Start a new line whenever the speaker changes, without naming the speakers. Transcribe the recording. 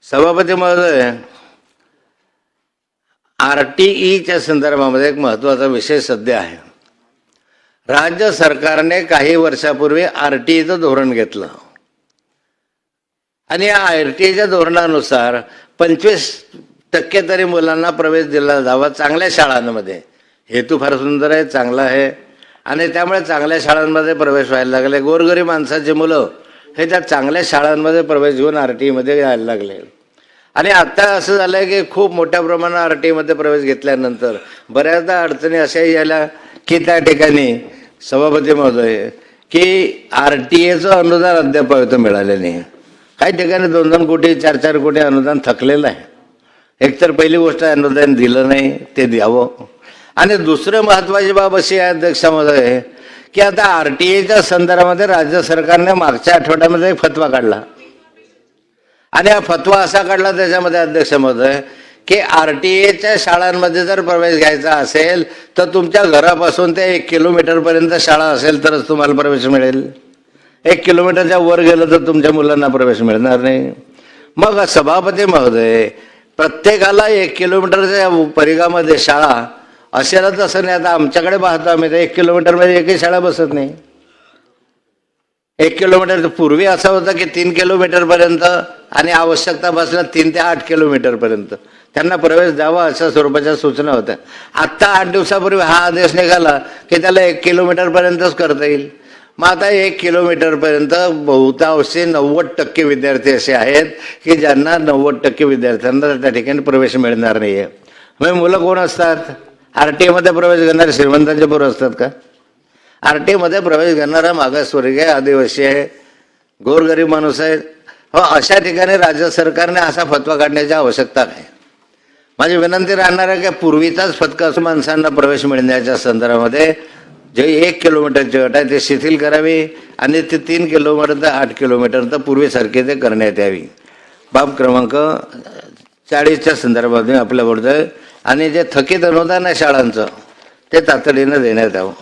सभापती महोदय, आरटीईच्या संदर्भामध्ये एक महत्त्वाचा विषय सध्या आहे. राज्य सरकारने काही वर्षापूर्वी आरटीईचं धोरण घेतलं आणि या आरटीईच्या धोरणानुसार 25% तरी मुलांना प्रवेश दिला जावा चांगल्या शाळांमध्ये. हेतू फार सुंदर आहे, चांगला आहे आणि त्यामुळे चांगल्या शाळांमध्ये प्रवेश व्हायला लागले. गोरगरीब माणसाची मुलं हे त्या चांगल्या शाळांमध्ये प्रवेश घेऊन आरटीईमध्ये यायला लागले. आणि आता असं झालंय की खूप मोठ्या प्रमाणात आरटीईमध्ये प्रवेश घेतल्यानंतर बऱ्याचदा अडचणी अशा यायला की त्या ठिकाणी सभापती महोदय की आरटीईचं अनुदान अद्याप मिळालं नाही. काही ठिकाणी 2-2 कोटी 4-4 कोटी अनुदान थकलेलं आहे. एकतर पहिली गोष्ट अनुदान दिलं नाही, ते द्यावं. आणि दुसरं महत्त्वाची बाब अशी आहे अध्यक्ष महोदय की आता आरटीईच्या संदर्भामध्ये राज्य सरकारने मागच्या आठवड्यामध्ये एक फतवा काढला आणि हा फतवा असा काढला त्याच्यामध्ये अध्यक्ष महोदय की आरटीईच्या शाळांमध्ये जर प्रवेश घ्यायचा असेल तर तुमच्या घरापासून ते 1 किलोमीटरपर्यंत शाळा असेल तरच तुम्हाला प्रवेश मिळेल. 1 किलोमीटरच्या वर गेलं तर तुमच्या मुलांना प्रवेश मिळणार नाही. मग सभापती महोदय, प्रत्येकाला 1 किलोमीटरच्या परिघामध्ये शाळा असेलच असं नाही. आता आमच्याकडे पाहतो आम्ही तर 1 किलोमीटरमध्ये एकही शाळा बसत नाही. 1 किलोमीटर पूर्वी असं होतं की 3 किलोमीटरपर्यंत आणि आवश्यकता बसल्या 3 ते 8 किलोमीटरपर्यंत त्यांना प्रवेश द्यावा अशा स्वरूपाच्या सूचना होत्या. आत्ता 8 दिवसापूर्वी हा आदेश निघाला की त्याला 1 किलोमीटरपर्यंतच करता येईल. मग आता 1 किलोमीटरपर्यंत बहुतांशी 90% विद्यार्थी असे आहेत की ज्यांना 90% विद्यार्थ्यांना त्या ठिकाणी प्रवेश मिळणार नाही आहे. मग मुलं कोण असतात? आरटीईमध्ये प्रवेश घेणारे श्रीमंतांचे पोरं असतात का? आरटीईमध्ये प्रवेश घेणारा मागासवर्गीय आहे, आदिवासी आहे, गोरगरीब माणूस आहे. हो, अशा ठिकाणी राज्य सरकारने असा फतवा काढण्याची आवश्यकता नाही. माझी विनंती राहणार आहे की पूर्वीचाच फतवा माणसांना प्रवेश मिळण्याच्या संदर्भामध्ये जे 1 किलोमीटरची अट आहे ते शिथिल करावी आणि ते 3 किलोमीटर ते 8 किलोमीटर तर पूर्वीसारखे ते करण्यात यावी. बाब क्रमांक 40च्या संदर्भात मी आपल्या बोलतोय. आणि जे थकीत अनुदान आहे शाळांचं ते तातडीनं देण्यात यावं.